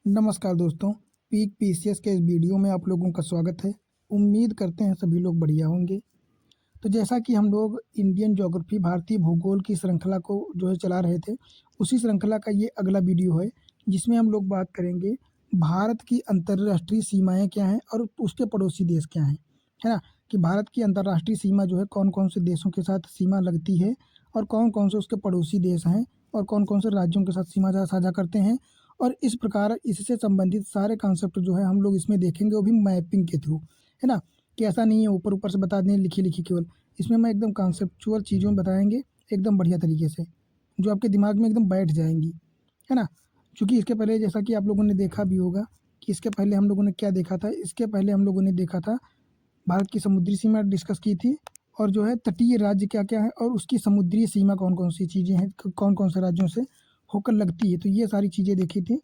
नमस्कार दोस्तों, peak PCS के इस वीडियो में आप लोगों का स्वागत है। उम्मीद करते हैं सभी लोग बढ़िया होंगे। तो जैसा कि हम लोग इंडियन ज्योग्राफी भारतीय भूगोल की श्रृंखला को जो है चला रहे थे, उसी श्रृंखला का ये अगला वीडियो है जिसमें हम लोग बात करेंगे भारत की अंतर्राष्ट्रीय सीमाएँ क्या हैं और उसके पड़ोसी देश क्या हैं, है ना? कि भारत की अंतर्राष्ट्रीय सीमा जो है कौन-कौन से देशों के साथ सीमा लगती है और कौन-कौन से उसके पड़ोसी देश हैं और कौन-कौन से राज्यों के साथ सीमा साझा करते हैं। और इस प्रकार इससे संबंधित सारे कॉन्सेप्ट जो है हम लोग इसमें देखेंगे, वो भी मैपिंग के थ्रू, है ना? कि ऐसा नहीं है ऊपर-ऊपर से बता दें लिखी-लिखी केवल। इसमें मैं एकदम कॉन्सेप्चुअल चीज़ों में बताएँगे एकदम बढ़िया तरीके से, जो आपके दिमाग में एकदम बैठ जाएँगी, है ना? क्योंकि इसके पहले जैसा कि आप लोगों ने देखा भी होगा कि इसके पहले हम लोगों ने क्या देखा था, इसके पहले हम लोगों ने देखा था भारत की समुद्री सीमा डिस्कस की थी और जो है तटीय राज्य क्या-क्या है और उसकी समुद्री सीमा कौन-कौन सी चीज़ें हैं, कौन-कौन से राज्यों से होकर लगती है, तो ये सारी चीज़ें देखी थी।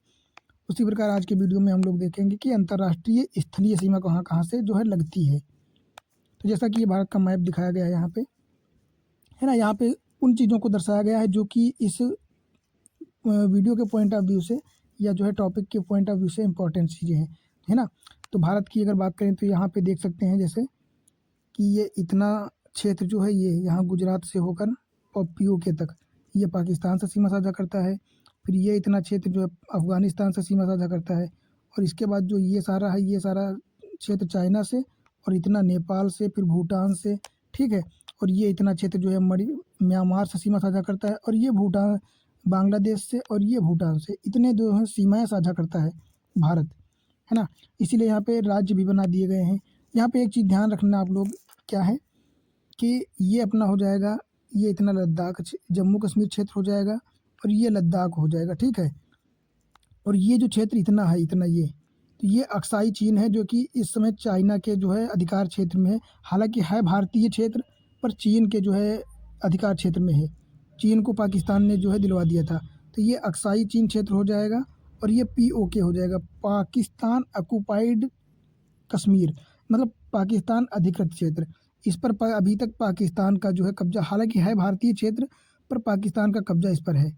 उसी प्रकार आज के वीडियो में हम लोग देखेंगे कि अंतर्राष्ट्रीय स्थलीय सीमा कहाँ-कहाँ से जो है लगती है। तो जैसा कि ये भारत का मैप दिखाया गया है यहाँ पे, है ना? यहाँ पे उन चीज़ों को दर्शाया गया है जो कि इस वीडियो के पॉइंट ऑफ व्यू से या जो है टॉपिक के पॉइंट ऑफ व्यू से इम्पोर्टेंट चीज़ें हैं, है ना? तो भारत की अगर बात करें तो यहाँ पे देख सकते हैं जैसे कि ये इतना क्षेत्र जो है ये यहाँ गुजरात से होकर और पीओके तक ये पाकिस्तान से सीमा साझा करता है। फिर ये इतना क्षेत्र जो है अफ़गानिस्तान से सीमा साझा करता है और इसके बाद जो ये सारा है, ये सारा क्षेत्र चाइना से और इतना नेपाल से, फिर भूटान से, ठीक है? और ये इतना क्षेत्र जो है म्यांमार से सीमा साझा करता है और ये भूटान बांग्लादेश से और ये भूटान से, इतने जो है सीमाएँ साझा करता है भारत, है ना? इसीलिए यहाँ पे राज्य भी बना दिए गए हैं। यहाँ पे एक चीज़ ध्यान रखना आप लोग, क्या है कि ये अपना हो जाएगा, ये इतना लद्दाख जम्मू कश्मीर क्षेत्र हो जाएगा और ये लद्दाख हो जाएगा, ठीक है? और ये जो क्षेत्र इतना है, इतना ये, तो ये अक्साई चीन है जो कि इस समय चाइना के जो है अधिकार क्षेत्र में है। हालाँकि है भारतीय क्षेत्र, पर चीन के जो है अधिकार क्षेत्र में है। चीन को पाकिस्तान ने जो है दिलवा दिया था। तो ये अक्साई चीन क्षेत्र हो जाएगा और ये पीओके हो जाएगा, पाकिस्तान ऑक्युपाइड कश्मीर, मतलब पाकिस्तान अधिकृत क्षेत्र। इस पर अभी तक पाकिस्तान का जो है कब्जा, हालांकि है भारतीय क्षेत्र पर पाकिस्तान का कब्जा इस पर है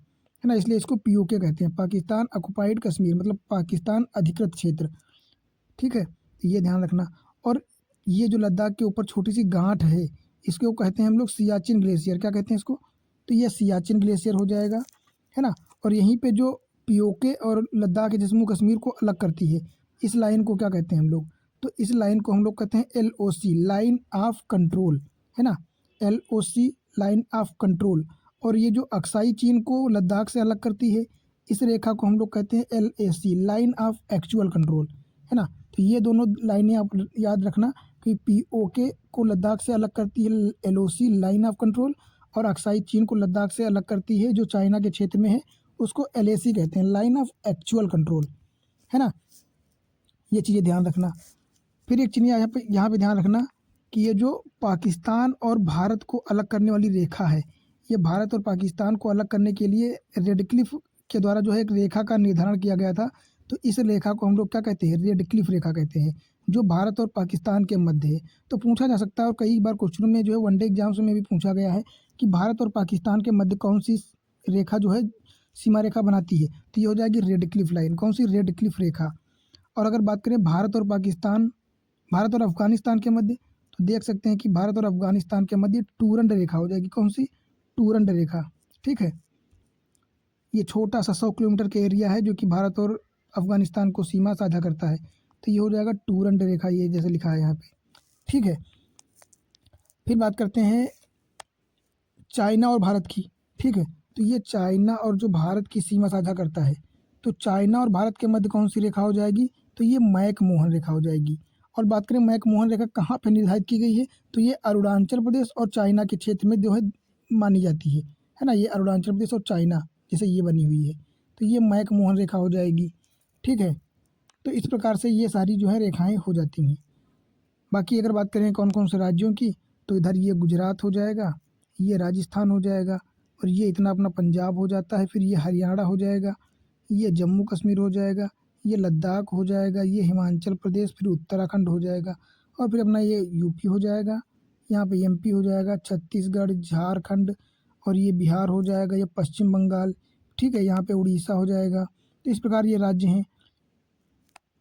ना? इसलिए इसको पीओके कहते हैं, पाकिस्तान ऑक्युपाइड कश्मीर, मतलब पाकिस्तान अधिकृत क्षेत्र, ठीक है? तो ये ध्यान रखना। और ये जो लद्दाख के ऊपर छोटी सी गांठ है, इसको कहते हैं हम लोग सियाचिन ग्लेशियर। क्या कहते हैं इसको? तो ये सियाचिन ग्लेशियर हो जाएगा, है ना? और यहीं पे जो पीओके और लद्दाख जम्मू कश्मीर को अलग करती है, इस लाइन को क्या कहते हैं हम लोग? तो इस लाइन को हम लोग कहते हैं एलओसी, लाइन ऑफ कंट्रोल, है ना? LOC, line of control. और ये जो अक्साई चीन को लद्दाख से अलग करती है, इस रेखा को हम लोग कहते हैं LAC, line of actual control, है ना? तो ये दोनों लाइनें आप याद रखना कि पीओके को लद्दाख से अलग करती है एलओसी, लाइन ऑफ कंट्रोल, और अक्साई चीन को लद्दाख से अलग करती है जो चाइना के क्षेत्र में है, उसको एलएसी कहते हैं, लाइन ऑफ एक्चुअल कंट्रोल, है ना? ये चीज़ें ध्यान रखना। फिर एक चीज़ यहाँ पे ध्यान रखना कि ये जो पाकिस्तान और भारत को अलग करने वाली रेखा है, ये भारत और पाकिस्तान को अलग करने के लिए रेडक्लिफ के द्वारा जो है एक रेखा का निर्धारण किया गया था। तो इस रेखा को हम लोग क्या कहते हैं? रेडक्लिफ रेखा कहते हैं, जो भारत और पाकिस्तान के मध्य है। तो पूछा जा सकता है और कई बार क्वेश्चनों में जो है वनडे एग्जाम्स में भी पूछा गया है कि भारत और पाकिस्तान के मध्य कौन सी रेखा जो है सीमा रेखा बनाती है? तो ये हो जाएगी रेडक्लिफ लाइन। कौन सी? रेडक्लिफ रेखा। और अगर बात करें भारत और अफगानिस्तान के मध्य, तो देख सकते हैं कि भारत और अफगानिस्तान के मध्य टूरंड रेखा हो जाएगी। कौन सी? टूरंड रेखा, ठीक है? ये छोटा सा 100 किलोमीटर का एरिया है जो कि भारत और अफगानिस्तान को सीमा साझा करता है। तो ये हो जाएगा टूरंड रेखा, ये जैसे लिखा है यहाँ पे, ठीक है? फिर बात करते हैं चाइना और भारत की, ठीक है? तो ये चाइना और जो भारत की सीमा साझा करता है, तो चाइना और भारत के मध्य कौन सी रेखा हो जाएगी? तो ये मैक-मोहन रेखा हो जाएगी। और बात करें मैक-मोहन रेखा कहाँ पे निर्धारित की गई है, तो ये अरुणाचल प्रदेश और चाइना के क्षेत्र में जो है मानी जाती है ना? ये अरुणाचल प्रदेश और चाइना जैसे ये बनी हुई है, तो ये मैक-मोहन रेखा हो जाएगी, ठीक है? तो इस प्रकार से ये सारी जो है रेखाएँ हो जाती हैं। बाकी अगर बात करें कौन-कौन से राज्यों की, तो इधर ये गुजरात हो जाएगा, ये राजस्थान हो जाएगा और ये इतना अपना पंजाब हो जाता है, फिर ये हरियाणा हो जाएगा, ये जम्मू कश्मीर हो जाएगा, ये लद्दाख हो जाएगा, ये हिमाचल प्रदेश, फिर उत्तराखंड हो जाएगा और फिर अपना ये यूपी हो जाएगा, यहाँ पे एमपी हो जाएगा, छत्तीसगढ़, झारखंड और ये बिहार हो जाएगा, ये पश्चिम बंगाल, ठीक है? यहाँ पे उड़ीसा हो जाएगा। तो इस प्रकार ये राज्य हैं।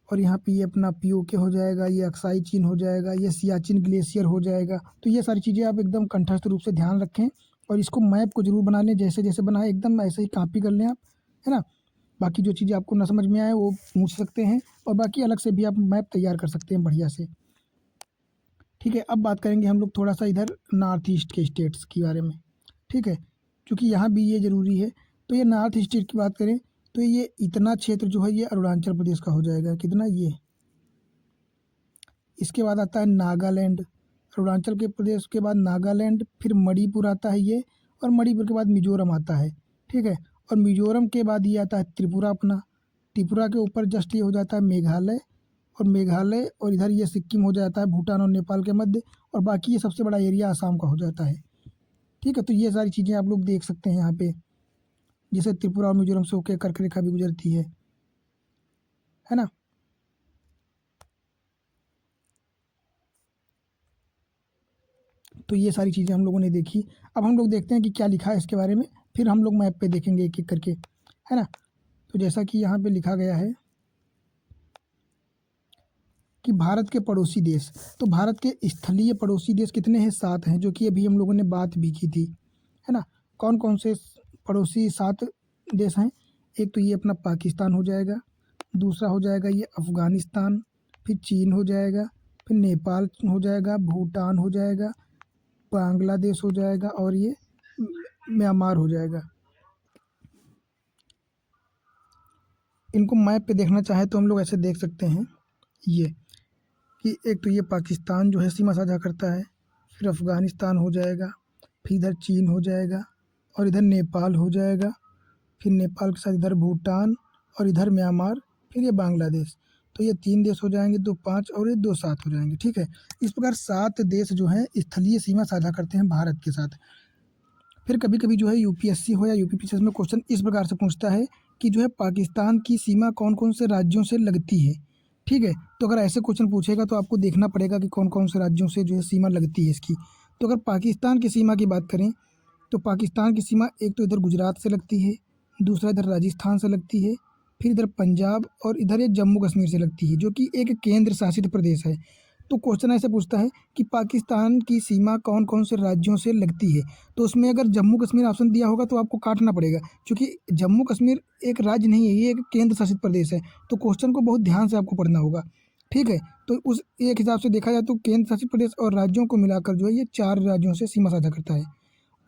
और यहाँ पे ये अपना पीओके हो जाएगा, ये अक्साई चीन हो जाएगा, ये सियाचिन ग्लेशियर हो जाएगा। तो ये सारी चीज़ें आप एकदम कंठस्थ रूप से ध्यान रखें और इसको मैप को जरूर बना लें, जैसे जैसे बनाए एकदम ऐसे ही कॉपी कर लें आप, है ना। बाकी जो चीज़ें आपको ना समझ में आए वो पूछ सकते हैं, और बाकी अलग से भी आप मैप तैयार कर सकते हैं बढ़िया से। ठीक है, अब बात करेंगे हम लोग थोड़ा सा इधर नॉर्थ ईस्ट के स्टेट्स के बारे में। ठीक है, क्योंकि यहाँ भी ये ज़रूरी है। तो ये नॉर्थ ईस्ट की बात करें तो ये इतना क्षेत्र जो है ये अरुणाचल प्रदेश का हो जाएगा, कितना ये। इसके बाद आता है नागालैंड, अरुणाचल के प्रदेश के बाद नागालैंड, फिर मणिपुर आता है ये, और मणिपुर के बाद मिजोरम आता है। ठीक है, और मिजोरम के बाद ये आता है त्रिपुरा अपना, त्रिपुरा के ऊपर जस्ट ये हो जाता है मेघालय, और मेघालय और इधर ये सिक्किम हो जाता है भूटान और नेपाल के मध्य, और बाकी ये सबसे बड़ा एरिया आसाम का हो जाता है। ठीक है, तो ये सारी चीज़ें आप लोग देख सकते हैं यहाँ पे, जैसे त्रिपुरा और मिजोरम से होकर कर्क रेखा भी गुजरती है ना। तो ये सारी चीज़ें हम लोगों ने देखी। अब हम लोग देखते हैं कि क्या लिखा है इसके बारे में, फिर हम लोग मैप पे देखेंगे एक एक करके, है ना। तो जैसा कि यहाँ पे लिखा गया है कि भारत के पड़ोसी देश, तो भारत के स्थलीय पड़ोसी देश कितने हैं? 7 हैं, जो कि अभी हम लोगों ने बात भी की थी, है ना। कौन कौन से पड़ोसी 7 देश हैं? एक तो ये अपना पाकिस्तान हो जाएगा, दूसरा हो जाएगा ये अफ़गानिस्तान, फिर चीन हो जाएगा, फिर नेपाल हो जाएगा, भूटान हो जाएगा, बांग्लादेश हो जाएगा, और ये म्यांमार हो जाएगा। इनको मैप पे देखना चाहे तो हम लोग ऐसे देख सकते हैं ये, कि एक तो ये पाकिस्तान जो है सीमा साझा करता है, फिर अफ़गानिस्तान हो जाएगा, फिर इधर चीन हो जाएगा, और इधर नेपाल हो जाएगा, फिर नेपाल के साथ इधर भूटान, और इधर म्यांमार, फिर ये बांग्लादेश। तो ये 3 देश हो जाएंगे, 2 5 और ये 2 7 हो जाएंगे। ठीक है, इस प्रकार 7 देश जो हैं स्थलीय सीमा साझा करते हैं भारत के साथ। फिर कभी कभी जो है यूपीएससी हो या यूपीपीसीएस में क्वेश्चन इस प्रकार से पूछता है कि जो है पाकिस्तान की सीमा कौन कौन से राज्यों से लगती है। ठीक है, तो अगर ऐसे क्वेश्चन पूछेगा तो आपको देखना पड़ेगा कि कौन कौन से राज्यों से जो है सीमा लगती है इसकी। तो अगर पाकिस्तान की सीमा की बात करें तो पाकिस्तान की सीमा एक तो इधर गुजरात से लगती है, दूसरा इधर राजस्थान से लगती है, फिर इधर पंजाब, और इधर ये जम्मू कश्मीर से लगती है, जो कि एक केंद्र शासित प्रदेश है। तो क्वेश्चन ऐसे पूछता है कि पाकिस्तान की सीमा कौन कौन से राज्यों से लगती है, तो उसमें अगर जम्मू कश्मीर ऑप्शन दिया होगा तो आपको काटना पड़ेगा, क्योंकि जम्मू कश्मीर एक राज्य नहीं है, ये एक केंद्र शासित प्रदेश है। तो क्वेश्चन को बहुत ध्यान से आपको पढ़ना होगा। ठीक है, तो उस एक हिसाब से देखा जाए तो केंद्र शासित प्रदेश और राज्यों को मिलाकर जो है ये 4 राज्यों से सीमा साझा करता है।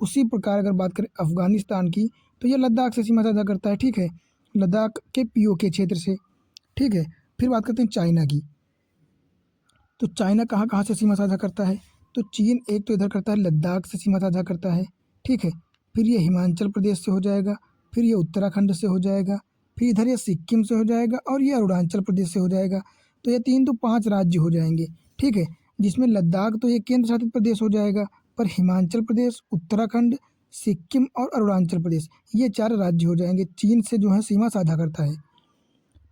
उसी प्रकार अगर बात करें अफ़गानिस्तान की तो ये लद्दाख से सीमा साझा करता है। ठीक है, लद्दाख के पीओके क्षेत्र से। ठीक है, फिर बात करते हैं चाइना की, तो चाइना कहाँ कहाँ से सीमा साझा करता है? तो चीन एक तो इधर करता है लद्दाख से सीमा साझा करता है। ठीक है, फिर ये हिमाचल प्रदेश से हो जाएगा, फिर ये उत्तराखंड से हो जाएगा, फिर इधर ये सिक्किम से हो जाएगा, और ये अरुणाचल प्रदेश से हो जाएगा। तो ये 3 तो 5 राज्य हो जाएंगे। ठीक है, जिसमें लद्दाख तो ये केंद्र शासित प्रदेश हो जाएगा, पर हिमाचल प्रदेश, उत्तराखंड, सिक्किम और अरुणाचल प्रदेश ये 4 राज्य हो जाएंगे, चीन से जो है सीमा साझा करता है।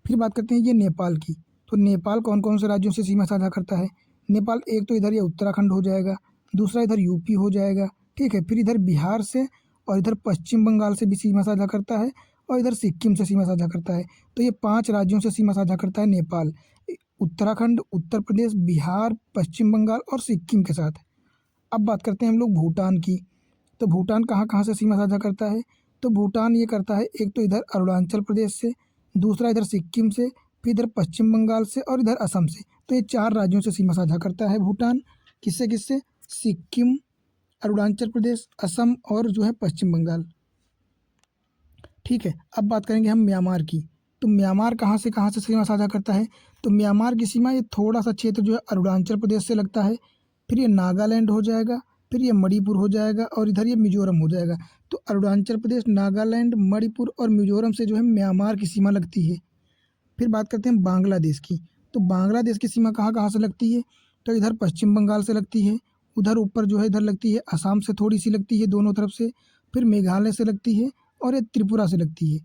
फिर बात करते हैं ये नेपाल की, तो नेपाल कौन कौन से राज्यों से सीमा साझा करता है? नेपाल एक तो इधर ये उत्तराखंड हो जाएगा, दूसरा इधर यूपी हो जाएगा। ठीक है, फिर इधर बिहार से, और इधर पश्चिम बंगाल से भी सीमा साझा करता है, और इधर सिक्किम से सीमा साझा करता है। तो ये 5 राज्यों से सीमा साझा करता है नेपाल, उत्तराखंड, उत्तर प्रदेश, बिहार, पश्चिम बंगाल और सिक्किम के साथ। अब बात करते हैं हम लोग भूटान की, तो भूटान कहाँ कहाँ से सीमा साझा करता है? तो भूटान ये करता है एक तो इधर अरुणाचल प्रदेश से, दूसरा इधर सिक्किम से, फिर इधर पश्चिम बंगाल से, और इधर असम से। तो ये 4 राज्यों से सीमा साझा करता है भूटान। किससे किससे? सिक्किम, अरुणाचल प्रदेश, असम और जो है पश्चिम बंगाल। ठीक है, अब बात करेंगे हम म्यांमार की, तो म्यांमार कहाँ से सीमा साझा करता है? तो म्यांमार की सीमा ये थोड़ा सा क्षेत्र जो है अरुणाचल प्रदेश से लगता है, फिर ये नागालैंड हो जाएगा, फिर ये मणिपुर हो जाएगा, और इधर ये मिजोरम हो जाएगा। तो अरुणाचल प्रदेश, नागालैंड, मणिपुर और मिजोरम से जो है म्यांमार की सीमा लगती है। फिर बात करते हैं बांग्लादेश की, तो बांग्लादेश की सीमा कहाँ कहाँ से लगती है? तो इधर पश्चिम बंगाल से लगती है, उधर ऊपर जो है इधर लगती है असम से थोड़ी सी लगती है दोनों तरफ से, फिर मेघालय से लगती है, और ये त्रिपुरा से लगती है।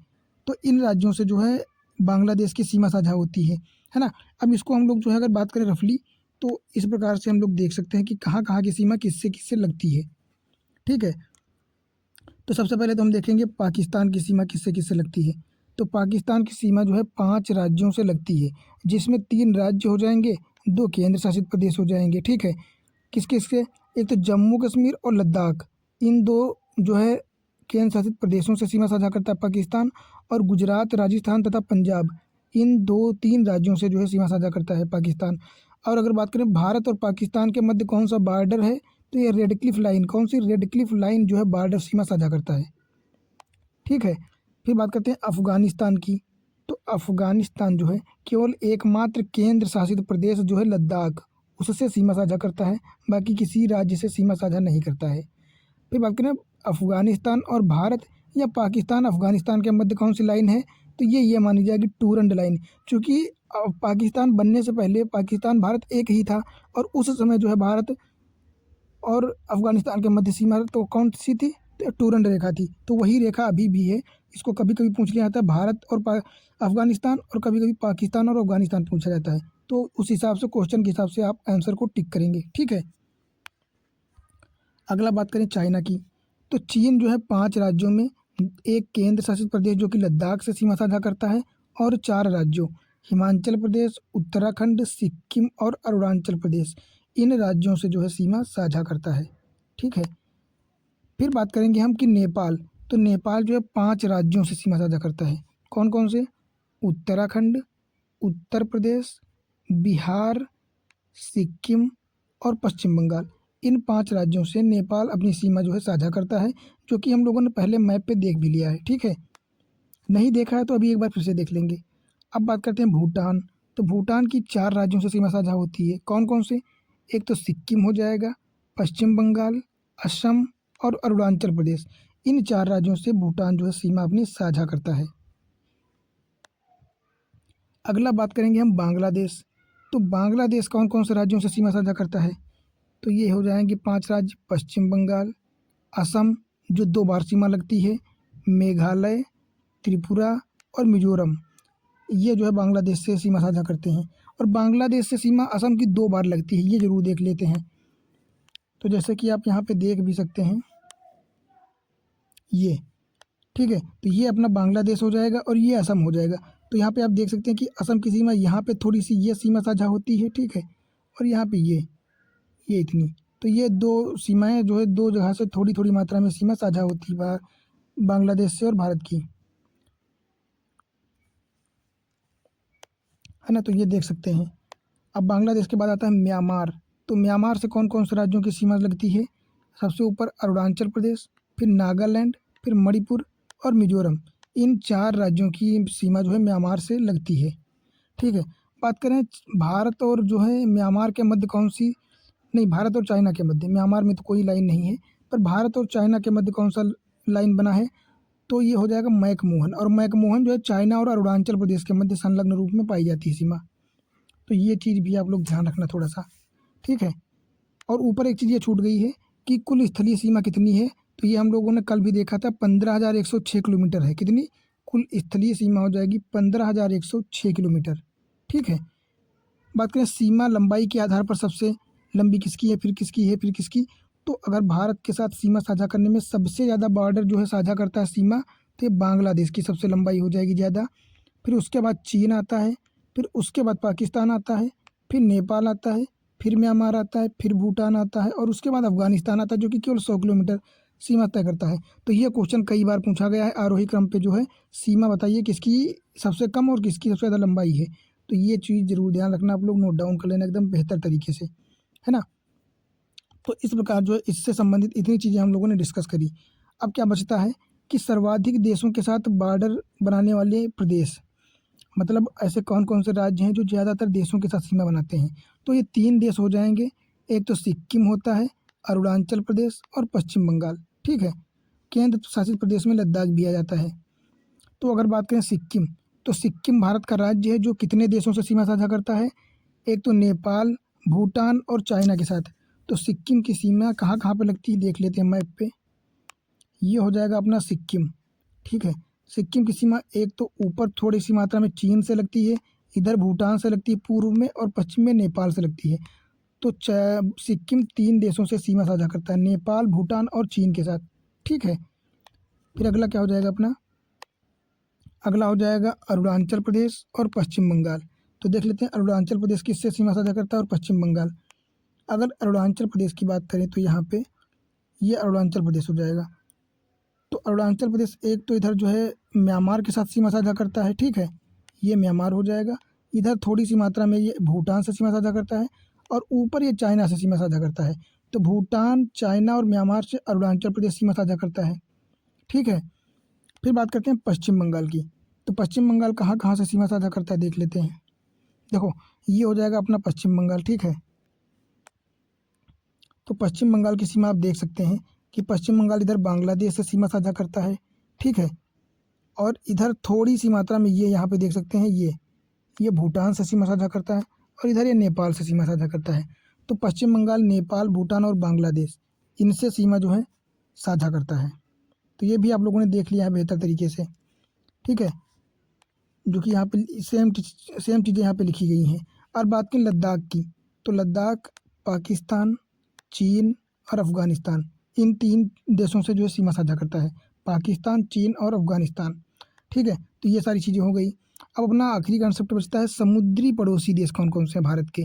तो इन राज्यों से जो है बांग्लादेश की सीमा साझा होती है ना। अब इसको हम लोग जो है अगर बात करें रफली, तो इस प्रकार से हम लोग देख सकते हैं कि कहाँ कहाँ की सीमा किससे किससे लगती है। ठीक है, तो सबसे पहले तो हम देखेंगे पाकिस्तान की सीमा किससे किससे लगती है। तो पाकिस्तान की सीमा जो है 5 राज्यों से लगती है, जिसमें 3 राज्य हो जाएंगे, 2 केंद्र शासित प्रदेश हो जाएंगे। ठीक है, किस किसके? एक तो जम्मू कश्मीर और लद्दाख, इन 2 जो है केंद्र शासित प्रदेशों से सीमा साझा करता है पाकिस्तान, और गुजरात, राजस्थान तथा पंजाब, इन 2-3 राज्यों से जो है सीमा साझा करता है पाकिस्तान। और अगर बात करें भारत और पाकिस्तान के मध्य कौन सा बॉर्डर है, तो ये रेड क्लिफ लाइन, कौन सी? रेड क्लिफ लाइन जो है बॉर्डर सीमा साझा करता है। ठीक है, फिर बात करते हैं अफ़गानिस्तान की। तो अफ़गानिस्तान जो है केवल एकमात्र केंद्र शासित प्रदेश जो है लद्दाख, उससे सीमा साझा करता है, बाकी किसी राज्य से सीमा साझा नहीं करता है। फिर बात करें अफ़गानिस्तान और भारत या पाकिस्तान अफ़गानिस्तान के मध्य कौन सी लाइन है, तो ये मानी जाएगी टूरंड लाइन, क्योंकि पाकिस्तान बनने से पहले पाकिस्तान भारत एक ही था, और उस समय जो है भारत और अफ़गानिस्तान के मध्य सीमा तो कौन सी थी? तो टूरंड रेखा थी। तो वही रेखा अभी भी है। इसको कभी कभी पूछ लिया जाता है भारत और अफ़गानिस्तान, और कभी कभी पाकिस्तान और अफ़गानिस्तान पूछा जाता है। तो उस हिसाब से क्वेश्चन के हिसाब से आप आंसर को टिक करेंगे। ठीक है, अगला बात करें चाइना की। तो चीन जो है 5 राज्यों में एक केंद्र शासित प्रदेश जो कि लद्दाख से सीमा साझा करता है, और 4 राज्यों हिमाचल प्रदेश, उत्तराखंड, सिक्किम और अरुणाचल प्रदेश, इन राज्यों से जो है सीमा साझा करता है। ठीक है, फिर बात करेंगे हम कि नेपाल। तो नेपाल जो है 5 राज्यों से सीमा साझा करता है। कौन कौन से? उत्तराखंड, उत्तर प्रदेश, बिहार, सिक्किम और पश्चिम बंगाल, इन 5 राज्यों से नेपाल अपनी सीमा जो है साझा करता है, जो कि हम लोगों ने पहले मैप पे देख भी लिया है। ठीक है, नहीं देखा है तो अभी एक बार फिर से देख लेंगे। अब बात करते हैं भूटान। तो भूटान की 4 राज्यों से सीमा साझा होती है। कौन कौन से? एक तो सिक्किम हो जाएगा, पश्चिम बंगाल, असम और अरुणाचल प्रदेश, इन 4 राज्यों से भूटान जो है सीमा अपनी साझा करता है। अगला बात करेंगे हम बांग्लादेश। तो बांग्लादेश कौन कौन से राज्यों से सीमा साझा करता है? तो ये हो जाएंगे 5 राज्य, पश्चिम बंगाल, असम जो 2 बार सीमा लगती है, मेघालय, त्रिपुरा और मिजोरम, ये जो है बांग्लादेश से सीमा साझा करते हैं। और बांग्लादेश से सीमा असम की 2 बार लगती है, ये ज़रूर देख लेते हैं। तो जैसे कि आप यहाँ पे देख भी सकते हैं, ये ठीक है, तो ये अपना बांग्लादेश हो जाएगा और ये असम हो जाएगा। तो यहाँ पे आप देख सकते हैं कि असम की सीमा यहाँ पे थोड़ी सी ये सीमा साझा होती है। ठीक है, और यहाँ पे ये इतनी, तो ये 2 सीमाएं जो है 2 जगह से थोड़ी थोड़ी मात्रा में सीमा साझा होती है बांग्लादेश से और भारत की, है ना। तो ये देख सकते हैं। अब बांग्लादेश के बाद आता है म्यांमार। तो म्यांमार से कौन कौन से राज्यों की सीमा लगती है? सबसे ऊपर अरुणाचल प्रदेश, फिर नागालैंड, फिर मणिपुर और मिजोरम, इन 4 राज्यों की सीमा जो है म्यांमार से लगती है। ठीक है, बात करें भारत और जो है म्यांमार के मध्य कौन सी? नहीं, भारत और चाइना के मध्य, म्यांमार में तो कोई लाइन नहीं है, पर भारत और चाइना के मध्य कौन सा लाइन बना है? तो ये हो जाएगा मैकमोहन। और मैकमोहन जो है चाइना और अरुणाचल प्रदेश के मध्य संलग्न रूप में पाई जाती है सीमा। तो ये चीज़ भी आप लोग ध्यान रखना थोड़ा सा। ठीक है, और ऊपर एक चीज़ ये छूट गई है कि कुल स्थलीय सीमा कितनी है। तो ये हम लोगों ने कल भी देखा था, 15,106 किलोमीटर है। कितनी? कुल स्थलीय सीमा हो जाएगी 15,106 किलोमीटर। ठीक है, बात करें सीमा लंबाई के आधार पर सबसे लंबी किसकी है, फिर किसकी है, फिर किसकी? तो अगर भारत के साथ सीमा साझा करने में सबसे ज़्यादा बॉर्डर जो है साझा करता है सीमा, तो ये बांग्लादेश की सबसे लंबाई हो जाएगी ज़्यादा। फिर उसके बाद चीन आता है, फिर उसके बाद पाकिस्तान आता है, फिर नेपाल आता है, फिर म्यांमार आता है, फिर भूटान आता है, और उसके बाद अफगानिस्तान आता है, जो कि केवल 100 किलोमीटर सीमा तय करता है। तो ये क्वेश्चन कई बार पूछा गया है आरोही क्रम पे, जो है सीमा बताइए किसकी सबसे कम और किसकी सबसे ज़्यादा लंबाई है। तो ये चीज़ ज़रूर ध्यान रखना, आप लोग नोट डाउन कर लेना एकदम बेहतर तरीके से, है ना। तो इस प्रकार जो है इससे संबंधित इतनी चीज़ें हम लोगों ने डिस्कस करी। अब क्या बचता है कि सर्वाधिक देशों के साथ बॉर्डर बनाने वाले प्रदेश, मतलब ऐसे कौन कौन से राज्य हैं जो ज़्यादातर देशों के साथ सीमा बनाते हैं। तो ये 3 देश हो जाएंगे, एक तो सिक्किम होता है, अरुणाचल प्रदेश और पश्चिम बंगाल। ठीक है, केंद्र शासित प्रदेश में लद्दाख भी आ जाता है। तो अगर बात करें सिक्किम, तो सिक्किम भारत का राज्य है जो कितने देशों से सीमा साझा करता है? एक तो नेपाल, भूटान और चाइना के साथ। तो सिक्किम की सीमा कहाँ कहाँ पे लगती है देख लेते हैं मैप पे। ये हो जाएगा अपना सिक्किम। ठीक है, सिक्किम की सीमा एक तो ऊपर थोड़ी सी मात्रा में चीन से लगती है, इधर भूटान से लगती है पूर्व में, और पश्चिम में नेपाल से लगती है। तो सिक्किम 3 देशों से सीमा साझा करता है, नेपाल, भूटान और चीन के साथ। ठीक है, फिर अगला क्या हो जाएगा अपना? अगला हो जाएगा अरुणाचल प्रदेश और पश्चिम बंगाल। तो देख लेते हैं अरुणाचल प्रदेश किससे सीमा साझा करता है और पश्चिम बंगाल। अगर अरुणाचल प्रदेश की बात करें तो यहाँ पे ये अरुणाचल प्रदेश हो जाएगा। तो अरुणाचल प्रदेश एक तो इधर जो है म्यांमार के साथ सीमा साझा करता है, ठीक है, ये म्यांमार हो जाएगा। इधर थोड़ी सी मात्रा में ये भूटान से सीमा साझा करता है और ऊपर ये चाइना से सीमा साझा करता है। तो भूटान, चाइना और म्यांमार से अरुणाचल प्रदेश सीमा साझा करता है, ठीक है। फिर बात करते हैं पश्चिम बंगाल की। तो पश्चिम बंगाल कहाँ कहाँ से सीमा साझा करता है देख लेते हैं। देखो ये हो जाएगा अपना पश्चिम बंगाल, ठीक है। तो पश्चिम बंगाल की सीमा आप देख सकते हैं कि पश्चिम बंगाल इधर बांग्लादेश से सीमा साझा करता है, ठीक है। और इधर थोड़ी सी मात्रा में ये यहाँ पे देख सकते हैं ये भूटान से सीमा साझा करता है और इधर ये नेपाल से सीमा साझा करता है। तो पश्चिम बंगाल नेपाल, भूटान और बांग्लादेश इनसे सीमा जो है साझा करता है। तो ये भी आप लोगों ने देख लिया है बेहतर तरीके से, ठीक है, जो कि यहाँ पे सेम चीज़ें यहाँ पे लिखी गई हैं। और बात करें लद्दाख की, तो लद्दाख पाकिस्तान, चीन और अफ़गानिस्तान इन 3 देशों से जो है सीमा साझा करता है, पाकिस्तान, चीन और अफ़गानिस्तान, ठीक है। तो ये सारी चीज़ें हो गई। अब अपना आखिरी कॉन्सेप्ट बचता है समुद्री पड़ोसी देश कौन कौन से हैं भारत के।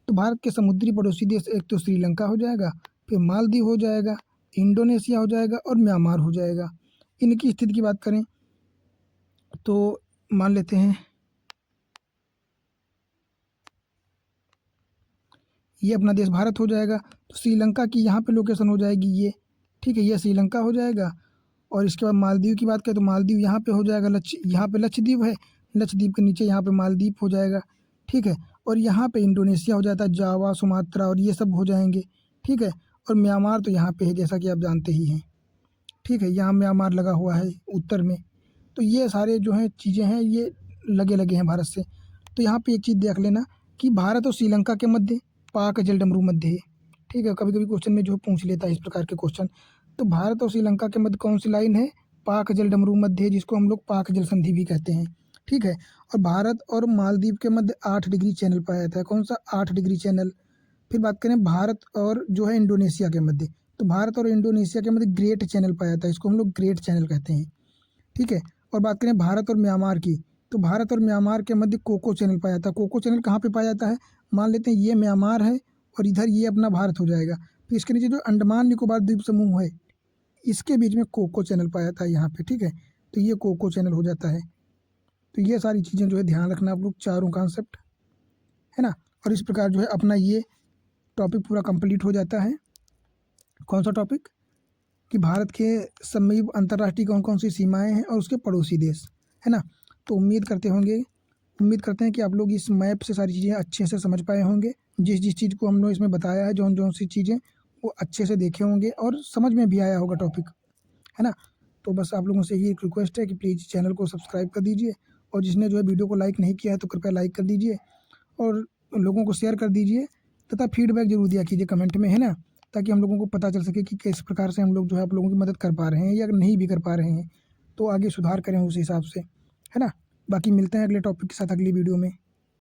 तो भारत के समुद्री पड़ोसी देश एक तो श्रीलंका हो जाएगा, फिर मालदीव हो जाएगा, इंडोनेशिया हो जाएगा और म्यांमार हो जाएगा। इनकी स्थिति की बात करें तो मान लेते हैं ये अपना देश भारत हो जाएगा। तो श्रीलंका की यहाँ पे लोकेशन हो जाएगी ये, ठीक है, ये श्रीलंका हो जाएगा। और इसके बाद मालदीव की बात करें तो मालदीव यहाँ पे हो जाएगा, यहाँ पे लक्षद्वीप है, लक्षद्वीप के नीचे यहाँ पे मालदीव हो जाएगा, ठीक है। और यहाँ पे इंडोनेशिया हो जाता है, जावा, सुमात्रा और ये सब हो जाएंगे, ठीक है। और म्यांमार तो यहाँ पे है जैसा कि आप जानते ही हैं, ठीक है, यहाँ म्यांमार लगा हुआ है उत्तर में। तो ये सारे जो हैं चीज़ें हैं ये लगे लगे हैं भारत से। तो यहाँ पे एक चीज़ देख लेना कि भारत और श्रीलंका के मध्य पाक जलडमरू मध्य है, ठीक है। कभी कभी क्वेश्चन में जो है पूछ लेता है इस प्रकार के क्वेश्चन। तो भारत और श्रीलंका के मध्य कौन सी लाइन है, पाक जलडमरू मध्य है, जिसको हम लोग पाक जल संधि भी कहते हैं, ठीक है। और भारत और मालदीव के मध्य 8 डिग्री चैनल पाया जाता है, कौन सा 8 डिग्री चैनल। फिर बात करें भारत और जो है इंडोनेशिया के मध्य, तो भारत और इंडोनेशिया के मध्य ग्रेट चैनल पाया जाता है, इसको हम लोग ग्रेट चैनल कहते हैं, ठीक है। और बात करें भारत और म्यांमार की, तो भारत और म्यांमार के मध्य कोको चैनल पाया जाता है। कोको चैनल कहाँ पे पाया जाता है, मान लेते हैं ये म्यांमार है और इधर ये अपना भारत हो जाएगा। तो इसके नीचे जो अंडमान निकोबार द्वीप समूह है इसके बीच में कोको चैनल पाया जाता है यहाँ पे, ठीक है। तो ये कोको चैनल हो जाता है। तो ये सारी चीज़ें जो है ध्यान रखना आप लोग, चारों कॉन्सेप्ट, है ना। और इस प्रकार जो है अपना ये टॉपिक पूरा कंप्लीट हो जाता है। कौन सा टॉपिक, कि भारत के समीप अंतर्राष्ट्रीय कौन कौन सी सीमाएं हैं और उसके पड़ोसी देश, है ना। तो उम्मीद करते हैं कि आप लोग इस मैप से सारी चीज़ें अच्छे से समझ पाए होंगे। जिस जिस चीज़ को हम लोग इसमें बताया है, जौन जौन सी चीज़ें वो अच्छे से देखे होंगे और समझ में भी आया होगा टॉपिक, है ना। तो बस आप लोगों से यही एक रिक्वेस्ट है कि प्लीज़ चैनल को सब्सक्राइब कर दीजिए और जिसने जो है वीडियो को लाइक नहीं किया है तो कृपया लाइक कर दीजिए और लोगों को शेयर कर दीजिए तथा फीडबैक जरूर दिया कीजिए कमेंट में, है ना, ताकि हम लोगों को पता चल सके कि किस प्रकार से हम लोग जो है आप लोगों की मदद कर पा रहे हैं या नहीं भी कर पा रहे हैं, तो आगे सुधार करें उस हिसाब से, है ना। बाकी मिलते हैं अगले टॉपिक के साथ अगली वीडियो में।